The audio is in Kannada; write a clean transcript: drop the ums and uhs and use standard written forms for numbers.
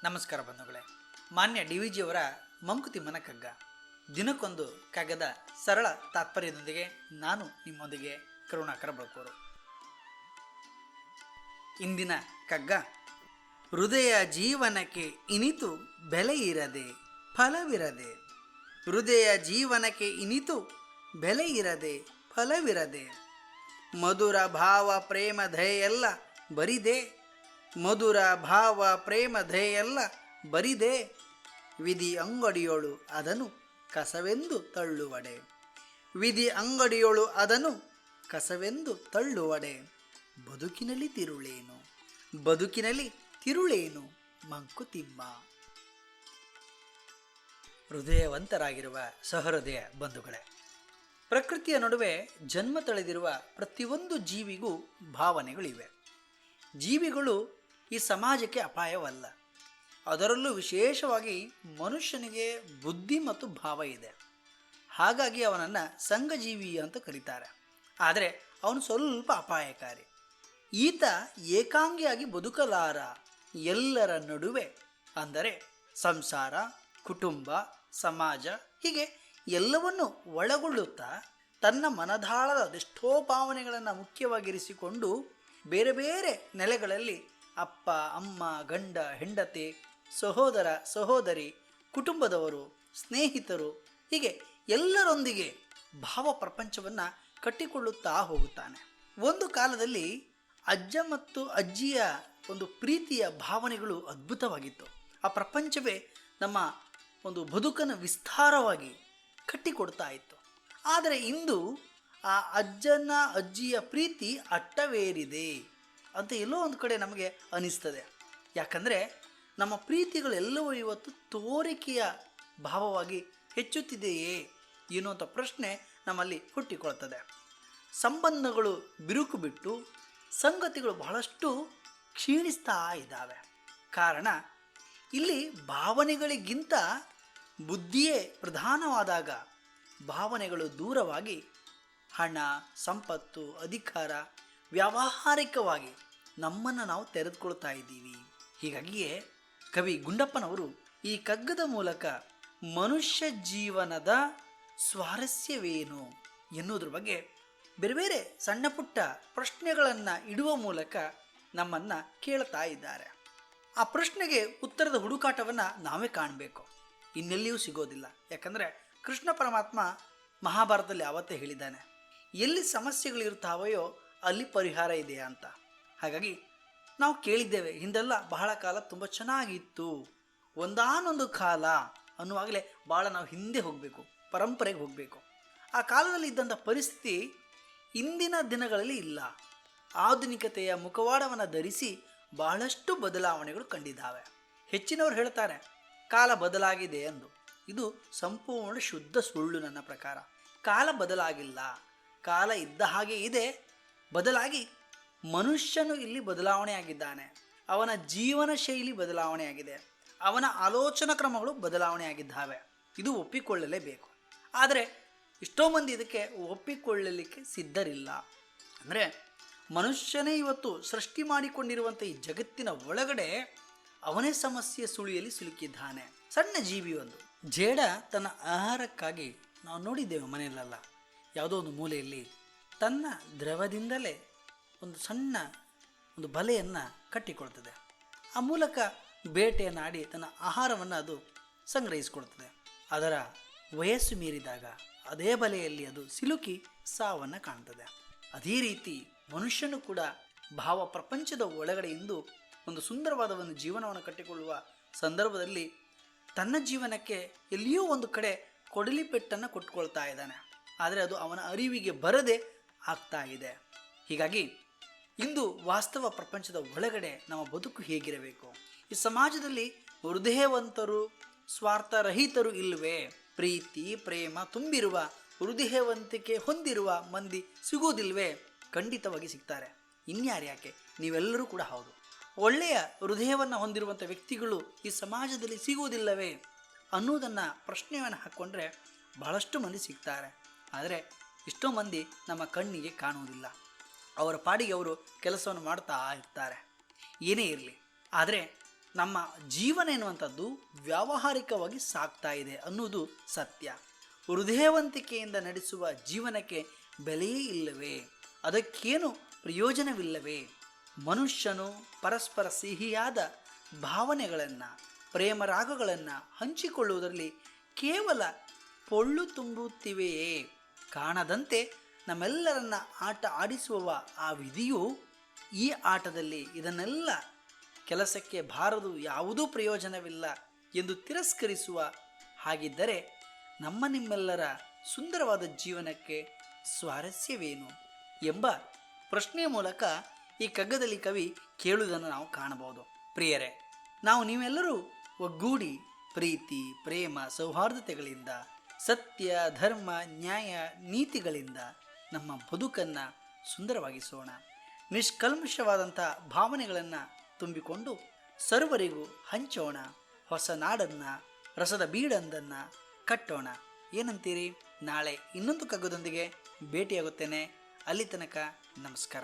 ನಮಸ್ಕಾರ ಬಂಧುಗಳೇ. ಮಾನ್ಯ ಡಿ ವಿ ಜಿಯವರ ಮಂಕುತಿಮ್ಮನ ಕಗ್ಗ. ದಿನಕ್ಕೊಂದು ಕಗ್ಗದ ಸರಳ ತಾತ್ಪರ್ಯದೊಂದಿಗೆ ನಾನು ನಿಮ್ಮೊಂದಿಗೆ ಕರುಣಾಕರ ಬಳಕೋರು. ಇಂದಿನ ಕಗ್ಗ: ಹೃದಯ ಜೀವನಕ್ಕೆ ಇನಿತು ಬೆಲೆ ಇರದೆ ಫಲವಿರದೆ. ಹೃದಯ ಜೀವನಕ್ಕೆ ಇನಿತು ಬೆಲೆ ಇರದೆ ಫಲವಿರದೆ. ಮಧುರ ಭಾವ ಪ್ರೇಮ ದಯೆಲ್ಲ ಬರಿದೆ. ಮಧುರ ಭಾವ ಪ್ರೇಮ ದಯೆಲ್ಲ ಬರಿದೆ. ವಿಧಿ ಅಂಗಡಿಯೋಳು ಅದನ್ನು ಕಸವೆಂದು ತಳ್ಳುವಡೆ. ವಿಧಿ ಅಂಗಡಿಯೋಳು ಅದನ್ನು ಕಸವೆಂದು ತಳ್ಳುವಡೆ. ಬದುಕಿನಲ್ಲಿ ತಿರುಳೇನು, ಬದುಕಿನಲ್ಲಿ ತಿರುಳೇನು ಮಂಕುತಿಮ್ಮ. ಹೃದಯವಂತರಾಗಿರುವ ಸಹೃದಯ ಬಂಧುಗಳೇ, ಪ್ರಕೃತಿಯ ನಡುವೆ ಜನ್ಮ ತಳೆದಿರುವ ಪ್ರತಿಯೊಂದು ಜೀವಿಗೂ ಭಾವನೆಗಳಿವೆ. ಜೀವಿಗಳು ಈ ಸಮಾಜಕ್ಕೆ ಅಪಾಯವಲ್ಲ. ಅದರಲ್ಲೂ ವಿಶೇಷವಾಗಿ ಮನುಷ್ಯನಿಗೆ ಬುದ್ಧಿ ಮತ್ತು ಭಾವ ಇದೆ. ಹಾಗಾಗಿ ಅವನನ್ನು ಸಂಘಜೀವಿ ಅಂತ ಕರೀತಾರೆ. ಆದರೆ ಅವನು ಸ್ವಲ್ಪ ಅಪಾಯಕಾರಿ. ಈತ ಏಕಾಂಗಿಯಾಗಿ ಬದುಕಲಾರ. ಎಲ್ಲರ ನಡುವೆ ಅಂದರೆ ಸಂಸಾರ, ಕುಟುಂಬ, ಸಮಾಜ ಹೀಗೆ ಎಲ್ಲವನ್ನೂ ಒಳಗೊಳ್ಳುತ್ತಾ ತನ್ನ ಮನದಾಳದ ಅದೆಷ್ಟೋ ಭಾವನೆಗಳನ್ನು ಮುಖ್ಯವಾಗಿರಿಸಿಕೊಂಡು ಬೇರೆ ಬೇರೆ ನೆಲೆಗಳಲ್ಲಿ ಅಪ್ಪ, ಅಮ್ಮ, ಗಂಡ, ಹೆಂಡತಿ, ಸಹೋದರ, ಸಹೋದರಿ, ಕುಟುಂಬದವರು, ಸ್ನೇಹಿತರು ಹೀಗೆ ಎಲ್ಲರೊಂದಿಗೆ ಭಾವ ಪ್ರಪಂಚವನ್ನು ಕಟ್ಟಿಕೊಳ್ಳುತ್ತಾ ಹೋಗುತ್ತಾನೆ. ಒಂದು ಕಾಲದಲ್ಲಿ ಅಜ್ಜ ಮತ್ತು ಅಜ್ಜಿಯ ಒಂದು ಪ್ರೀತಿಯ ಭಾವನೆಗಳು ಅದ್ಭುತವಾಗಿತ್ತು. ಆ ಪ್ರಪಂಚವೇ ನಮ್ಮ ಒಂದು ಬದುಕನ್ನು ವಿಸ್ತಾರವಾಗಿ ಕಟ್ಟಿಕೊಡ್ತಾ ಇತ್ತು. ಆದರೆ ಇಂದು ಆ ಅಜ್ಜನ ಅಜ್ಜಿಯ ಪ್ರೀತಿ ಅಟ್ಟವೇರಿದೆ ಅಂತ ಎಲ್ಲೋ ಒಂದು ಕಡೆ ನಮಗೆ ಅನಿಸ್ತದೆ. ಯಾಕಂದರೆ ನಮ್ಮ ಪ್ರೀತಿಗಳೆಲ್ಲವೂ ಇವತ್ತು ತೋರಿಕೆಯ ಭಾವವಾಗಿ ಹೆಚ್ಚುತ್ತಿದೆಯೇ ಎನ್ನುವಂಥ ಪ್ರಶ್ನೆ ನಮ್ಮಲ್ಲಿ ಹುಟ್ಟಿಕೊಳ್ತದೆ. ಸಂಬಂಧಗಳು ಬಿರುಕು ಬಿಟ್ಟು ಸಂಗತಿಗಳು ಬಹಳಷ್ಟು ಕ್ಷೀಣಿಸ್ತಾ ಇದ್ದಾವೆ. ಕಾರಣ ಇಲ್ಲಿ ಭಾವನೆಗಳಿಗಿಂತ ಬುದ್ಧಿಯೇ ಪ್ರಧಾನವಾದಾಗ ಭಾವನೆಗಳು ದೂರವಾಗಿ ಹಣ, ಸಂಪತ್ತು, ಅಧಿಕಾರ, ವ್ಯಾವಹಾರಿಕವಾಗಿ ನಮ್ಮನ್ನು ನಾವು ತೆರೆದುಕೊಳ್ತಾ ಇದ್ದೀವಿ. ಹೀಗಾಗಿಯೇ ಕವಿ ಗುಂಡಪ್ಪನವರು ಈ ಕಗ್ಗದ ಮೂಲಕ ಮನುಷ್ಯ ಜೀವನದ ಸ್ವಾರಸ್ಯವೇನು ಎನ್ನುವುದ್ರ ಬಗ್ಗೆ ಬೇರೆ ಬೇರೆ ಸಣ್ಣ ಪುಟ್ಟ ಪ್ರಶ್ನೆಗಳನ್ನು ಇಡುವ ಮೂಲಕ ನಮ್ಮನ್ನು ಕೇಳ್ತಾ ಇದ್ದಾರೆ. ಆ ಪ್ರಶ್ನೆಗೆ ಉತ್ತರದ ಹುಡುಕಾಟವನ್ನು ನಾವೇ ಕಾಣಬೇಕು, ಇನ್ನೆಲ್ಲಿಯೂ ಸಿಗೋದಿಲ್ಲ. ಯಾಕಂದರೆ ಕೃಷ್ಣ ಪರಮಾತ್ಮ ಮಹಾಭಾರತದಲ್ಲಿ ಯಾವತ್ತೇ ಹೇಳಿದ್ದಾನೆ, ಎಲ್ಲಿ ಸಮಸ್ಯೆಗಳಿರ್ತಾವೆಯೋ ಅಲ್ಲಿ ಪರಿಹಾರ ಇದೆಯಾ ಅಂತ. ಹಾಗಾಗಿ ನಾವು ಕೇಳಿದ್ದೇವೆ, ಹಿಂದೆಲ್ಲ ಬಹಳ ಕಾಲ ತುಂಬ ಚೆನ್ನಾಗಿತ್ತು, ಒಂದಾನೊಂದು ಕಾಲ ಅನ್ನುವಾಗಲೇ ಭಾಳ ನಾವು ಹಿಂದೆ ಹೋಗಬೇಕು, ಪರಂಪರೆಗೆ ಹೋಗಬೇಕು. ಆ ಕಾಲದಲ್ಲಿ ಇದ್ದಂಥ ಪರಿಸ್ಥಿತಿ ಇಂದಿನ ದಿನಗಳಲ್ಲಿ ಇಲ್ಲ. ಆಧುನಿಕತೆಯ ಮುಖವಾಡವನ್ನು ಧರಿಸಿ ಬಹಳಷ್ಟು ಬದಲಾವಣೆಗಳು ಕಂಡಿದ್ದಾವೆ. ಹೆಚ್ಚಿನವರು ಹೇಳ್ತಾರೆ ಕಾಲ ಬದಲಾಗಿದೆ ಎಂದು. ಇದು ಸಂಪೂರ್ಣ ಶುದ್ಧ ಸುಳ್ಳು. ನನ್ನ ಪ್ರಕಾರ ಕಾಲ ಬದಲಾಗಿಲ್ಲ. ಕಾಲ ಇದ್ದ ಹಾಗೆ ಇದೆ. ಬದಲಾಗಿ ಮನುಷ್ಯನು ಇಲ್ಲಿ ಬದಲಾವಣೆ ಆಗಿದ್ದಾನೆ. ಅವನ ಜೀವನ ಶೈಲಿ ಬದಲಾವಣೆ ಆಗಿದೆ. ಅವನ ಆಲೋಚನಾ ಕ್ರಮಗಳು ಬದಲಾವಣೆ ಆಗಿದ್ದಾವೆ. ಇದು ಒಪ್ಪಿಕೊಳ್ಳಲೇಬೇಕು. ಆದರೆ ಎಷ್ಟೋ ಮಂದಿ ಇದಕ್ಕೆ ಒಪ್ಪಿಕೊಳ್ಳಲಿಕ್ಕೆ ಸಿದ್ಧರಿಲ್ಲ. ಅಂದರೆ ಮನುಷ್ಯನೇ ಇವತ್ತು ಸೃಷ್ಟಿ ಮಾಡಿಕೊಂಡಿರುವಂಥ ಈ ಜಗತ್ತಿನ ಒಳಗಡೆ ಅವನೇ ಸಮಸ್ಯೆ ಸುಳಿಯಲ್ಲಿ ಸಿಲುಕಿದ್ದಾನೆ. ಸಣ್ಣ ಜೀವಿಯೊಂದು ಜೇಡ ತನ್ನ ಆಹಾರಕ್ಕಾಗಿ ನಾವು ನೋಡಿದ್ದೇವೆ ಮನೆಯಲ್ಲೆಲ್ಲ, ಯಾವುದೋ ಒಂದು ಮೂಲೆಯಲ್ಲಿ ತನ್ನ ದ್ರವದಿಂದಲೇ ಒಂದು ಸಣ್ಣ ಒಂದು ಬಲೆಯನ್ನು ಕಟ್ಟಿಕೊಳ್ತದೆ. ಆ ಮೂಲಕ ಬೇಟೆಯನ್ನು ಆಡಿ ತನ್ನ ಆಹಾರವನ್ನು ಅದು ಸಂಗ್ರಹಿಸಿಕೊಳ್ತದೆ. ಅದರ ವಯಸ್ಸು ಮೀರಿದಾಗ ಅದೇ ಬಲೆಯಲ್ಲಿ ಅದು ಸಿಲುಕಿ ಸಾವನ್ನು ಕಾಣ್ತದೆ. ಅದೇ ರೀತಿ ಮನುಷ್ಯನು ಕೂಡ ಭಾವ ಪ್ರಪಂಚದ ಒಳಗಡೆಯಿಂದ ಒಂದು ಸುಂದರವಾದ ಒಂದು ಜೀವನವನ್ನು ಕಟ್ಟಿಕೊಳ್ಳುವ ಸಂದರ್ಭದಲ್ಲಿ ತನ್ನ ಜೀವನಕ್ಕೆ ಎಲ್ಲಿಯೋ ಒಂದು ಕಡೆ ಕೊಡಲಿ ಪೆಟ್ಟನ್ನು ಕೊಟ್ಕೊಳ್ತಾ ಇದ್ದಾನೆ. ಆದರೆ ಅದು ಅವನ ಅರಿವಿಗೆ ಬರದೆ ಆಗ್ತಾ ಇದೆ. ಹೀಗಾಗಿ ಇಂದು ವಾಸ್ತವ ಪ್ರಪಂಚದ ಒಳಗಡೆ ನಮ್ಮ ಬದುಕು ಹೇಗಿರಬೇಕು? ಈ ಸಮಾಜದಲ್ಲಿ ಹೃದಯವಂತರು, ಸ್ವಾರ್ಥರಹಿತರು ಇಲ್ಲವೇ? ಪ್ರೀತಿ ಪ್ರೇಮ ತುಂಬಿರುವ, ಹೃದಯವಂತಿಕೆ ಹೊಂದಿರುವ ಮಂದಿ ಸಿಗುವುದಿಲ್ವೇ? ಖಂಡಿತವಾಗಿ ಸಿಗ್ತಾರೆ. ಇನ್ಯಾರು ಯಾಕೆ, ನೀವೆಲ್ಲರೂ ಕೂಡ ಹೌದು. ಒಳ್ಳೆಯ ಹೃದಯವನ್ನು ಹೊಂದಿರುವಂಥ ವ್ಯಕ್ತಿಗಳು ಈ ಸಮಾಜದಲ್ಲಿ ಸಿಗುವುದಿಲ್ಲವೇ ಅನ್ನೋದನ್ನು ಪ್ರಶ್ನೆಯನ್ನು ಹಾಕ್ಕೊಂಡ್ರೆ ಬಹಳಷ್ಟು ಮಂದಿ ಸಿಗ್ತಾರೆ. ಆದರೆ ಎಷ್ಟೋ ಮಂದಿ ನಮ್ಮ ಕಣ್ಣಿಗೆ ಕಾಣುವುದಿಲ್ಲ. ಅವರ ಪಾಡಿಗೆ ಅವರು ಕೆಲಸವನ್ನು ಮಾಡ್ತಾ ಇರ್ತಾರೆ. ಏನೇ ಇರಲಿ, ಆದರೆ ನಮ್ಮ ಜೀವನ ಎನ್ನುವಂಥದ್ದು ವ್ಯಾವಹಾರಿಕವಾಗಿ ಸಾಗ್ತಾ ಇದೆ ಅನ್ನುವುದು ಸತ್ಯ. ಹೃದಯವಂತಿಕೆಯಿಂದ ನಡೆಸುವ ಜೀವನಕ್ಕೆ ಬೆಲೆಯೇ ಇಲ್ಲವೇ? ಅದಕ್ಕೇನು ಪ್ರಯೋಜನವಿಲ್ಲವೇ? ಮನುಷ್ಯನು ಪರಸ್ಪರ ಸಿಹಿಯಾದ ಭಾವನೆಗಳನ್ನು, ಪ್ರೇಮರಾಗಗಳನ್ನು ಹಂಚಿಕೊಳ್ಳುವುದರಲ್ಲಿ ಕೇವಲ ಪೊಳ್ಳು ತುಂಬುತ್ತಿವೆಯೇ? ಕಾಣದಂತೆ ನಮ್ಮೆಲ್ಲರನ್ನ ಆಟ ಆಡಿಸುವವ ಆ ವಿಧಿಯು ಈ ಆಟದಲ್ಲಿ ಇದನ್ನೆಲ್ಲ ಕೆಲಸಕ್ಕೆ ಬಾರದು, ಯಾವುದೂ ಪ್ರಯೋಜನವಿಲ್ಲ ಎಂದು ತಿರಸ್ಕರಿಸುವ ಹಾಗಿದ್ದರೆ ನಮ್ಮ ನಿಮ್ಮೆಲ್ಲರ ಸುಂದರವಾದ ಜೀವನಕ್ಕೆ ಸ್ವಾರಸ್ಯವೇನು ಎಂಬ ಪ್ರಶ್ನೆಯ ಮೂಲಕ ಈ ಕಗ್ಗದಲ್ಲಿ ಕವಿ ಕೇಳುವುದನ್ನು ನಾವು ಕಾಣಬಹುದು. ಪ್ರಿಯರೇ, ನಾವು ನೀವೆಲ್ಲರೂ ಒಗ್ಗೂಡಿ ಪ್ರೀತಿ, ಪ್ರೇಮ, ಸೌಹಾರ್ದತೆಗಳಿಂದ, ಸತ್ಯ, ಧರ್ಮ, ನ್ಯಾಯ, ನೀತಿಗಳಿಂದ ನಮ್ಮ ಬದುಕನ್ನು ಸುಂದರವಾಗಿಸೋಣ. ನಿಷ್ಕಲ್ಮಶವಾದಂಥ ಭಾವನೆಗಳನ್ನು ತುಂಬಿಕೊಂಡು ಸರ್ವರಿಗೂ ಹಂಚೋಣ. ಹೊಸ ನಾಡನ್ನು, ರಸದ ಬೀಡಂದನ್ನು ಕಟ್ಟೋಣ. ಏನಂತೀರಿ? ನಾಳೆ ಇನ್ನೊಂದು ಕಗ್ಗದೊಂದಿಗೆ ಭೇಟಿಯಾಗುತ್ತೇನೆ. ಅಲ್ಲಿ ತನಕ ನಮಸ್ಕಾರ.